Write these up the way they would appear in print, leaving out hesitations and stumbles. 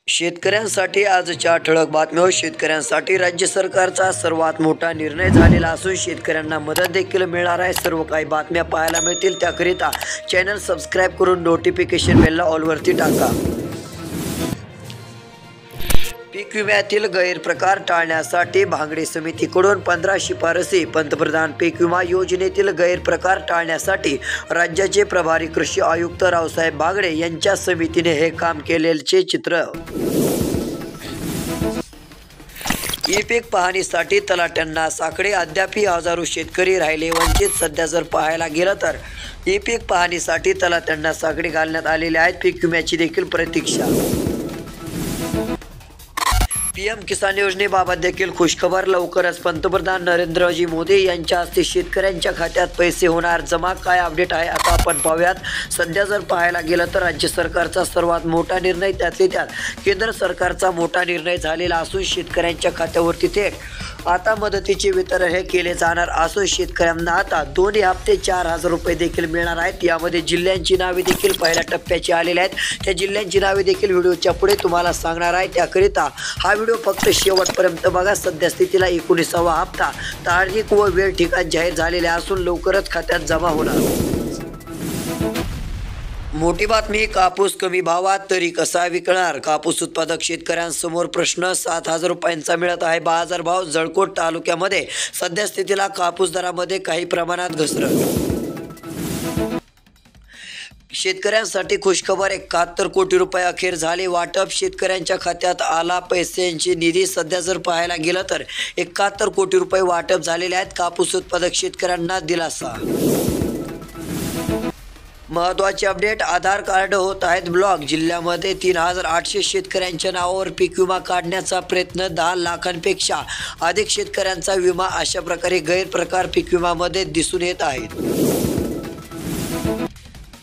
शेतकऱ्यांसाठी आजच्या ठळक बातम्या. शेतकऱ्यांसाठी राज्य सरकारचा सर्वात मोठा निर्णय झालेला असून शेतकऱ्यांना मदत देखील मिळणार आहे. सर्व काही बातम्या पाहायला मिळतील. त्याकरिता चॅनल सबस्क्राईब करून नोटिफिकेशन बेलला ऑलवरती टाका. पीक विम्यातील गैरप्रकार टाळण्यासाठी भांगडे समितीकडून 15 शिफारसी. पंतप्रधान पीक विमा योजनेतील गैरप्रकार टाळण्यासाठी राज्याचे प्रभारी कृषी आयुक्त रावसाहेब भांगडे यांच्या समितीने हे काम केल्याचे चित्र. ई पीक पाहणीसाठी तलाट्यांना साकडे. अद्यापही हजारो शेतकरी राहिले वंचित. सध्या जर पाहायला गेलं तर ई पीक पाहणीसाठी तलाट्यांना साकडे घालण्यात आलेले आहेत. पीक विम्याची देखील प्रतीक्षा. पीएम किसान योजनेबाबत देखील खुशखबर. लवकरच पंतप्रधान नरेंद्रजी मोदी यांच्या हस्ते शेतकऱ्यांच्या खात्यात पैसे होणार जमा. काय अपडेट आहे आता आपण पाहूयात. सध्या जर पाहायला गेलं तर राज्य सरकारचा सर्वात मोठा निर्णय, त्यातले त्यात केंद्र सरकारचा मोठा निर्णय झालेला असून शेतकऱ्यांच्या खात्यावरती थेट आता मदतीचे वितरण हे केले जाणार असून शेतकऱ्यांना आता दोन्ही हप्ते 4,000 रुपये देखील मिळणार आहेत. यामध्ये जिल्ह्यांची नावे देखील पहिल्या टप्प्याची आलेली आहेत. त्या जिल्ह्यांची नावे देखील व्हिडिओच्या पुढे तुम्हाला सांगणार आहे. त्याकरिता हा व्हिडिओ फक्त शेवटपर्यंत बघा. सध्या स्थितीला 19वा हप्ता तारीख व वेळ ठिकाण जाहीर झालेले असून लवकरच खात्यात जमा होणार. मोठी बातमी. कापूस कमी भावात तरी कसा विकणार? कापूस उत्पादक शेतकऱ्यांसमोर प्रश्न. 7,000 रुपयांचा मिळत आहे बाजारभाव. जळकोट तालुक्यामध्ये सध्या स्थितीला कापूस दरामध्ये काही प्रमाणात घसरण. शेतकऱ्यांसाठी खुशखबर. 71 कोटी रुपये अखेर झाले वाटप. शेतकऱ्यांच्या खात्यात आला पैशांची निधी. सध्या जर पाहायला गेलं तर 71 कोटी रुपये वाटप झालेले आहेत. कापूस उत्पादक शेतकऱ्यांना दिलासा. महत्त्वाचे अपडेट. आधार कार्ड होत आहेत ब्लॉक. जिल्ह्यामध्ये 3,800 शेतकऱ्यांच्या नावावर पीक विमा काढण्याचा प्रयत्न. 10 लाखांपेक्षा अधिक शेतकऱ्यांचा विमा. अशा प्रकारे गैरप्रकार पीक विम्यामध्ये दिसून येत आहेत.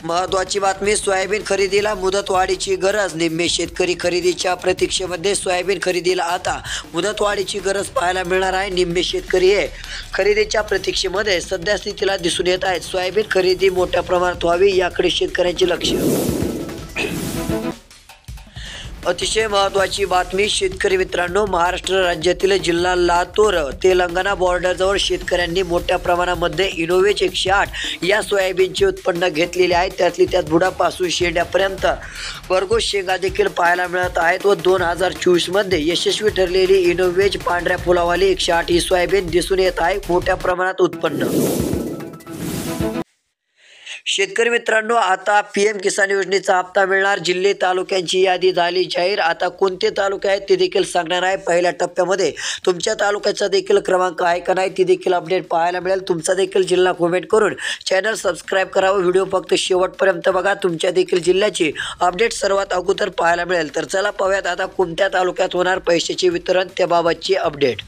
महत्त्वाची बातमी. सोयाबीन खरेदीला मुदतवाढीची गरज. निम्मे शेतकरी खरेदीच्या प्रतीक्षेमध्ये. सोयाबीन खरेदीला आता मुदतवाढीची गरज पाहायला मिळणार आहे. निम्मे शेतकरी हे खरेदीच्या प्रतीक्षेमध्ये सध्या स्थितीला दिसून येत आहेत. सोयाबीन खरेदी मोठ्या प्रमाणात व्हावी याकडे शेतकऱ्यांचे लक्ष. अतिशय महत्त्वाची बातमी. शेतकरी मित्रांनो, महाराष्ट्र राज्यातील जिल्हा लातूर तेलंगणा बॉर्डरजवळ शेतकऱ्यांनी मोठ्या प्रमाणामध्ये इनोव्हेज 108 या सोयाबीनचे उत्पन्न घेतलेले आहे. त्यातली त्यात बुडापासून शेंड्यापर्यंत भरघोस शेंगा देखील पाहायला मिळत आहेत. व 2024 मध्ये यशस्वी ठरलेली इनोव्हेज पांढऱ्या फुलावाली 108 ही सोयाबीन दिसून येत आहे. मोठ्या प्रमाणात उत्पन्न. शेतकरी मित्रांनो, आता पीएम किसान योजनेचा हप्ता मिळणार. जिल्हे तालुक्यांची यादी झाली जाहीर. आता कोणते तालुके आहेत ते देखील सांगणार आहे. पहिल्या टप्प्यामध्ये तुमच्या तालुक्याचा देखील क्रमांक आहे का नाही ती देखील अपडेट पाहायला मिळेल. तुमचा देखील जिल्हा कमेंट करून चॅनल सबस्क्राईब करावं. व्हिडिओ फक्त शेवटपर्यंत बघा. तुमच्या देखील जिल्ह्याची अपडेट सर्वात अगोदर पाहायला मिळेल. तर चला पाहूयात आता कोणत्या तालुक्यात होणार पैशाचे वितरण त्याबाबतची अपडेट.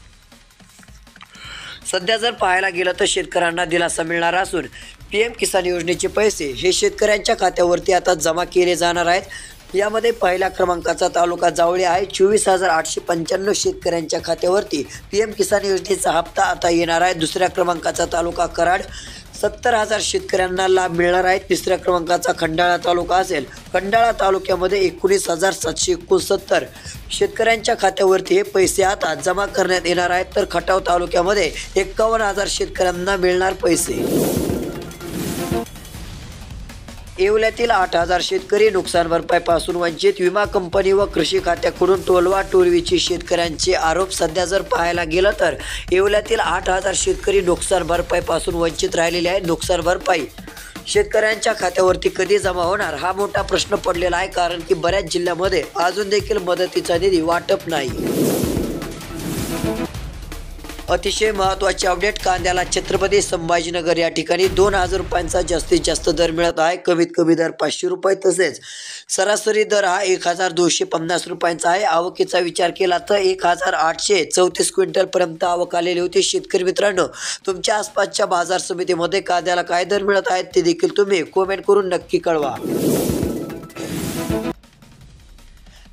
सध्या जर पाहायला गेलं तर शेतकऱ्यांना दिलासा मिळणार असून पीएम किसान योजनेचे पैसे हे शेतकऱ्यांच्या खात्यावरती आता जमा केले जाणार आहेत. यामध्ये पहिल्या क्रमांकाचा तालुका जावळी आहे. 24,895 शेतकऱ्यांच्या खात्यावरती पीएम किसान योजनेचा हप्ता आता येणार आहे. दुसऱ्या क्रमांकाचा तालुका कराड. 70,000 शेतकऱ्यांना लाभ मिळणार आहे. तिसऱ्या क्रमांकाचा खंडाळा तालुका असेल. खंडाळा तालुक्यामध्ये 19,769 शेतकऱ्यांच्या खात्यावरती हे पैसे आता जमा करण्यात येणार आहेत. तर खटाव तालुक्यामध्ये 51,000 शेतकऱ्यांना मिळणार पैसे. येवल्यातील 8,000 शेतकरी नुकसान भरपाईपासून वंचित. विमा कंपनी व कृषी खात्याकडून टोलवा टोलवीची शेतकऱ्यांचे आरोप. सध्या जर पाहायला गेलं तर येवल्यातील 8,000 शेतकरी नुकसान भरपाईपासून वंचित राहिलेले आहेत. नुकसान भरपाई शेतकऱ्यांच्या खात्यावरती कधी जमा होणार हा मोठा प्रश्न पडलेला आहे. कारण की बऱ्याच जिल्ह्यामध्ये अजून देखील मदतीचा निधी वाटप नाही. अतिशय महत्त्वाचे अपडेट. कांद्याला छत्रपती संभाजीनगर या ठिकाणी 2,000 रुपयांचा जास्तीत जास्त दर मिळत आहे. कमीत कमी दर 500 रुपये. तसेच सरासरी दर हा 1,250 रुपयांचा आहे. आवकीचा विचार केला तर 1,834 क्विंटलपर्यंत आवक आलेली होती. शेतकरी मित्रांनो, तुमच्या आसपासच्या बाजार समितीमध्ये कांद्याला काय दर मिळत आहेत ते देखील तुम्ही कमेंट करून नक्की कळवा.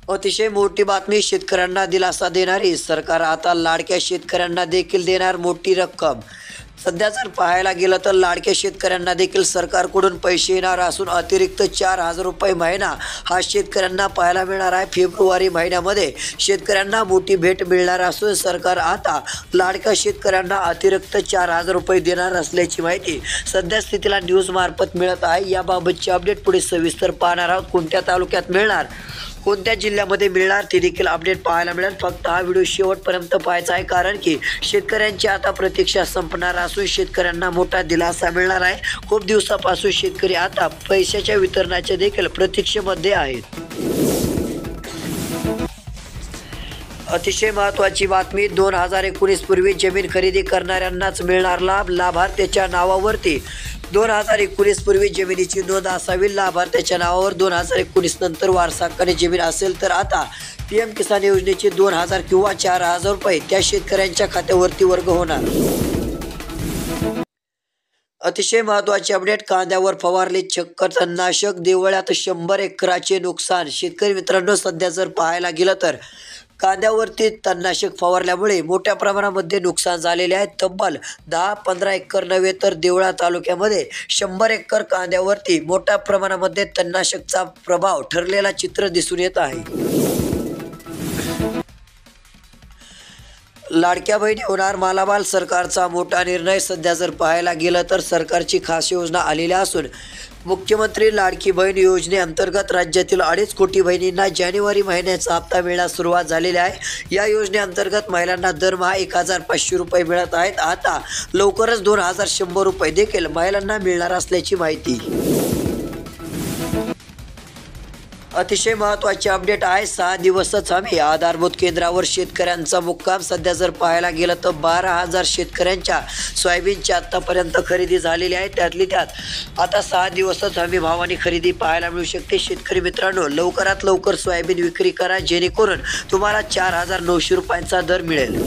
अतिशय मोठी बातमी. शेतकऱ्यांना दिलासा देणारी सरकार आता लाडक्या शेतकऱ्यांना देखील देणार मोठी रक्कम. सध्या जर पाहायला गेलं तर लाडक्या शेतकऱ्यांना देखील सरकारकडून पैसे येणार असून अतिरिक्त 4,000 रुपये महिना हा शेतकऱ्यांना पाहायला मिळणार आहे। फेब्रुवारी महिन्यामध्ये शेतकऱ्यांना मोठी भेट मिळणार असून सरकार आता लाडक्या शेतकऱ्यांना अतिरिक्त 4,000 रुपये देणार असल्याची माहिती सध्या स्थितीला न्यूज मार्फत मिळत आहे। याबाबतची अपडेट पुढे सविस्तर पाहणार आहोत। कोणत्या तालुक्यात मिळणार, कोणत्या जिल्ह्यामध्ये मिळणार ते देखील अपडेट पाहायला मिळेल। फक्त हा व्हिडिओ शेवटपर्यंत पाहायचा आहे, कारण की शेतकऱ्यांची आता प्रतीक्षा संपणार असून शेतकऱ्यांना मोठा दिलासा मिळणार आहे। खूप दिवसापासून शेतकरी आता पैशाच्या वितरणाच्या देखील प्रतीक्षेमध्ये आहेत। अतिशय महत्त्वाची बातमी, 2019 पूर्वी जमीन खरेदी करणाऱ्यांनाच मिळणार लाभ। लाभार्थ्याच्या नावावरती 2019 पूर्वी जमिनीची नोंद असावी। लाभार्थ्याच्या नावावर 2019 नंतर वारसा हक्काने जमीन असेल तर आता PM किसान योजनेचे 2,000 किंवा 4,000 रुपये त्या शेतकऱ्यांच्या खात्यावरती वर्ग होणार। अतिशय महत्त्वाची अपडेट, कांद्यावर फवारले चक्क तणनाशक, देवळ्यात 100 एकराचे नुकसान। शेतकरी मित्रांनो, सध्या जर पाहायला गेलं तर कांद्यावरती तणनाशक फवारल्यामुळे मोठ्या प्रमाणामध्ये नुकसान झालेले आहे। तब्बल 10-15 एकर नव्हे तर देवळा तालुक्यामध्ये 100 एकर कांद्यावरती मोठ्या प्रमाणामध्ये तणनाशकचा प्रभाव ठरलेला चित्र दिसून येत आहे। लाडक्या बहिणी होणार मालामाल, सरकारचा मोठा निर्णय। सध्या जर पाहायला गेलं तर सरकारची खास योजना आलेल्या असून मुख्यमंत्री लाडकी बहीण योजनेअंतर्गत राज्यातील 2.5 कोटी बहिणींना जानेवारी महिन्याचा हप्ता मिळण्यास सुरुवात झालेली आहे। या योजनेअंतर्गत महिलांना दरमहा 1,500 रुपये मिळत आहेत। आता लवकरच 2,100 रुपये देखील महिलांना मिळणार असल्याची माहिती। अतिशय महत्त्वाची अपडेट आहे, 6 दिवसच हमी आधारभूत केंद्रावर शेतकऱ्यांचा मुक्काम। सध्या जर पाहायला गेलं तर 12,000 शेतकऱ्यांच्या सोयाबीनची आत्तापर्यंत खरेदी झालेली आहे। त्यातली त्यात आता 6 दिवसच हमी भावाने खरेदी पाहायला मिळू शकते। शेतकरी मित्रांनो, लवकरात लवकर सोयाबीन विक्री करा, जेणेकरून तुम्हाला 4,900 रुपयांचा दर मिळेल।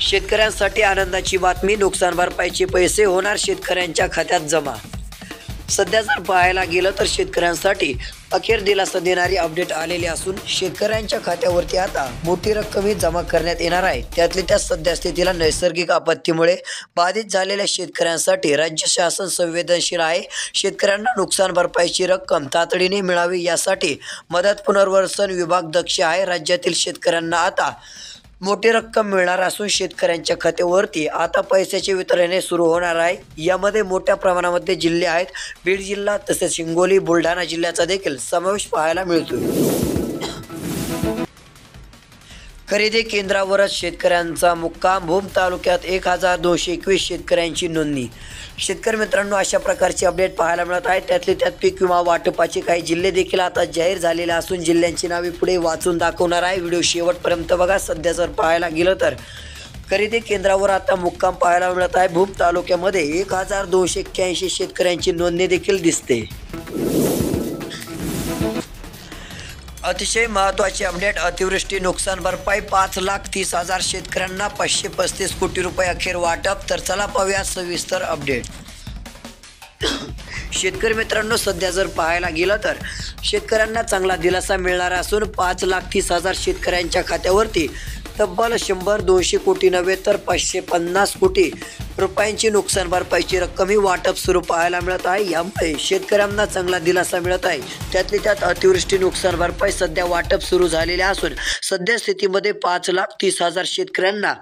शेतकऱ्यांसाठी आनंदाची बातमी, नुकसान भरपाईचे पैसे होणार शेतकऱ्यांच्या खात्यात जमा। सध्या जर पाहायला गेलं तर शेतकऱ्यांसाठी अखेर दिलासा देणारी अपडेट आलेली असून शेतकऱ्यांच्या खात्यावरती आता मोठी रक्कमही जमा करण्यात येणार आहे। त्यातली त्यात सध्या स्थितीला नैसर्गिक आपत्तीमुळे बाधित झालेल्या शेतकऱ्यांसाठी राज्य शासन संवेदनशील आहे। शेतकऱ्यांना नुकसान भरपाईची रक्कम तातडीने मिळावी यासाठी मदत पुनर्वसन विभाग दक्ष आहे। राज्यातील शेतकऱ्यांना आता मोठी रक्कम मिळणार असून शेतकऱ्यांच्या खात्यावरती आता पैशाचे वितरण सुरू होणार आहे। यामध्ये मोठ्या प्रमाणामध्ये जिल्हे आहेत। बीड जिल्हा तसेच हिंगोली, बुलढाणा जिल्ह्याचा देखील समावेश पाहायला मिळतोय। खरेदी केंद्रावरच शेतकऱ्यांचा मुक्काम, भूम तालुक्यात 1,221 शेतकऱ्यांची नोंदणी। शेतकरी मित्रांनो, अशा प्रकारची अपडेट पाहायला मिळत आहे। त्यातले त्यात पीक विमा वाटपाचे काही जिल्हे देखील आता जाहीर झालेले असून जिल्ह्यांची नावे पुढे वाचून दाखवणार आहे। व्हिडिओ शेवटपर्यंत बघा। सध्या जर पाहायला गेलं तर खरेदी केंद्रावर आता मुक्काम पाहायला मिळत आहे। भूम तालुक्यामध्ये 1,281 शेतकऱ्यांची नोंदणी देखील दिसते। अतिशय महत्त्वाची अपडेट, अतिवृष्टी नुकसान भरपाई 5,30,000 शेतकऱ्यांना 535 कोटी रुपये अखेर वाटप। तर चला पाहूया सविस्तर अपडेट। शेतकरी मित्रांनो, सध्या जर पाहायला गेलं तर शेतकऱ्यांना चांगला दिलासा मिळणार असून 5,30,000 शेतकऱ्यांच्या खात्यावरती तब्बल 100-200 कोटी नव्हे तर 550 कोटी रुपयांची नुकसान भरपाईची रक्कमही वाटप सुरू पाहायला मिळत आहे। यामुळे शेतकऱ्यांना चांगला दिलासा मिळत आहे। त्यातली त्यात अतिवृष्टी नुकसान भरपाई सध्या वाटप सुरू झालेले असून सध्या स्थितीमध्ये 5,30,000 शेतकऱ्यांना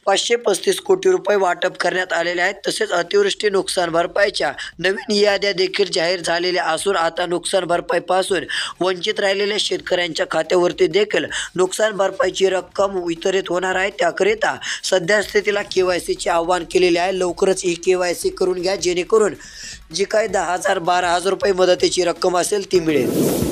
535 कोटी रुपये वाटप करण्यात आलेले आहेत। तसेच अतिवृष्टी नुकसान भरपाईच्या नवीन याद्या देखील जाहीर झालेल्या असून आता नुकसान भरपाईपासून वंचित राहिलेल्या शेतकऱ्यांच्या खात्यावरती देखील नुकसान भरपाईची रक्कम वितरित होणार आहे। त्याकरिता सध्या स्थितीला KYCचे आवाहन केलेले आहे। लवकरच ही KYC करून घ्या, जेणेकरून जी काही 10,000-12,000 रुपये मदतीची रक्कम असेल ती मिळेल।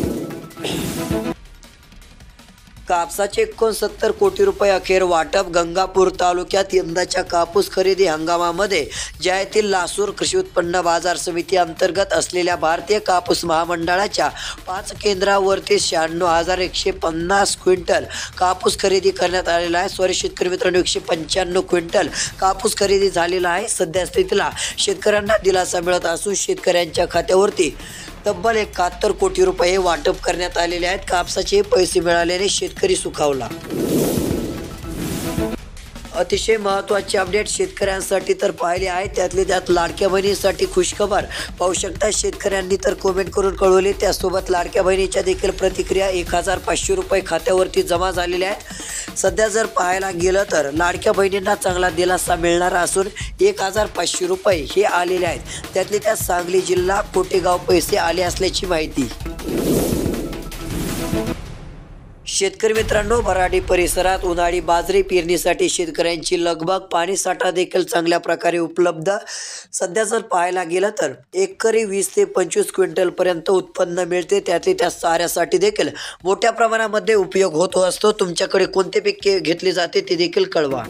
कापसाचे 69 कोटी रुपये अखेर वाटप। गंगापूर तालुक्यात यंदाच्या कापूस खरेदी हंगामामध्ये जायतील लासूर कृषी उत्पन्न बाजार समिती अंतर्गत असलेल्या भारतीय कापूस महामंडळाच्या 5 केंद्रावरती 96,150 क्विंटल कापूस खरेदी करण्यात आलेला आहे। शेतकरी मित्रांनो, 195 क्विंटल कापूस खरेदी झालेला आहे। सध्या स्थितीला शेतकऱ्यांना दिलासा मिळत असून शेतकऱ्यांच्या खात्यावरती तब्बल 71 कोटी रुपये वाटप करण्यात आलेले आहेत। कापसाचे पैसे मिळाल्याने शेतकरी सुखावला। अतिशय महत्त्वाचे अपडेट शेतकऱ्यांसाठी तर पाहिले आहे, त्यातले त्यात लाडक्या बहिणीसाठी खुशखबर पाहू शकता. शेतकऱ्यांनी तर कमेंट करून कळवले. त्यासोबत लाडक्या बहिणीच्या देखील प्रतिक्रिया 1500 रुपये खात्यावरती जमा झालेले आहेत. सध्या जर पाहायला गेलं तर लाडक्या बहिणींना चांगला दिलासा मिळणार असून 1500 रुपये हे आलेले आहेत. त्यातले त्यात सांगली जिल्हा कोटेगाव पैसे आले असल्याची माहिती. शेतकरी मित्रांनो, भराडी परिसरात उन्हाळी बाजरी पेरणीसाठी शेतकऱ्यांची लगबग. पाणीसाठा देखील चांगल्या प्रकारे उपलब्ध. सध्या जर पाहायला गेलं तर एकरी 20 ते 25 क्विंटलपर्यंत उत्पन्न मिळते. त्यातले त्या चाऱ्यासाठी देखील मोठ्या प्रमाणामध्ये उपयोग होत असतो. तुमच्याकडे कोणते पीक घेतले जाते ते देखील कळवा.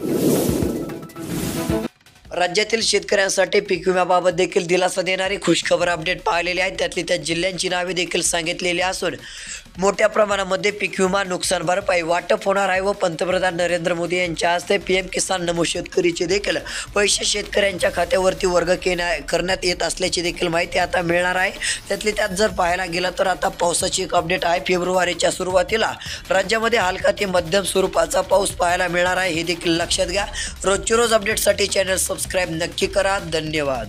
राज्यातील शेतकऱ्यांसाठी पीक विम्याबाबत देखील दिलासा देणारी खुशखबर अपडेट पाहिलेली आहे. त्यातली त्या जिल्ह्यांची नावे देखील सांगितलेली असून मोठ्या प्रमाणामध्ये पीक विमा नुकसान भरपाई वाटप होणार आहे व पंतप्रधान नरेंद्र मोदी यांच्या हस्ते PM किसान नमो शेतकरीचे देखील पैसे शेतकऱ्यांच्या खात्यावरती वर्ग करण्यात येत असल्याची देखील माहिती आता मिळणार आहे. त्यातली त्यात जर पाहायला गेलं तर आता पावसाची एक अपडेट आहे. फेब्रुवारीच्या सुरुवातीला राज्यामध्ये हलका ते मध्यम स्वरूपाचा पाऊस पाहायला मिळणार आहे, हे देखील लक्षात घ्या. रोजची रोज अपडेटसाठी चॅनल सबस्क्राईब नक्की करा. धन्यवाद.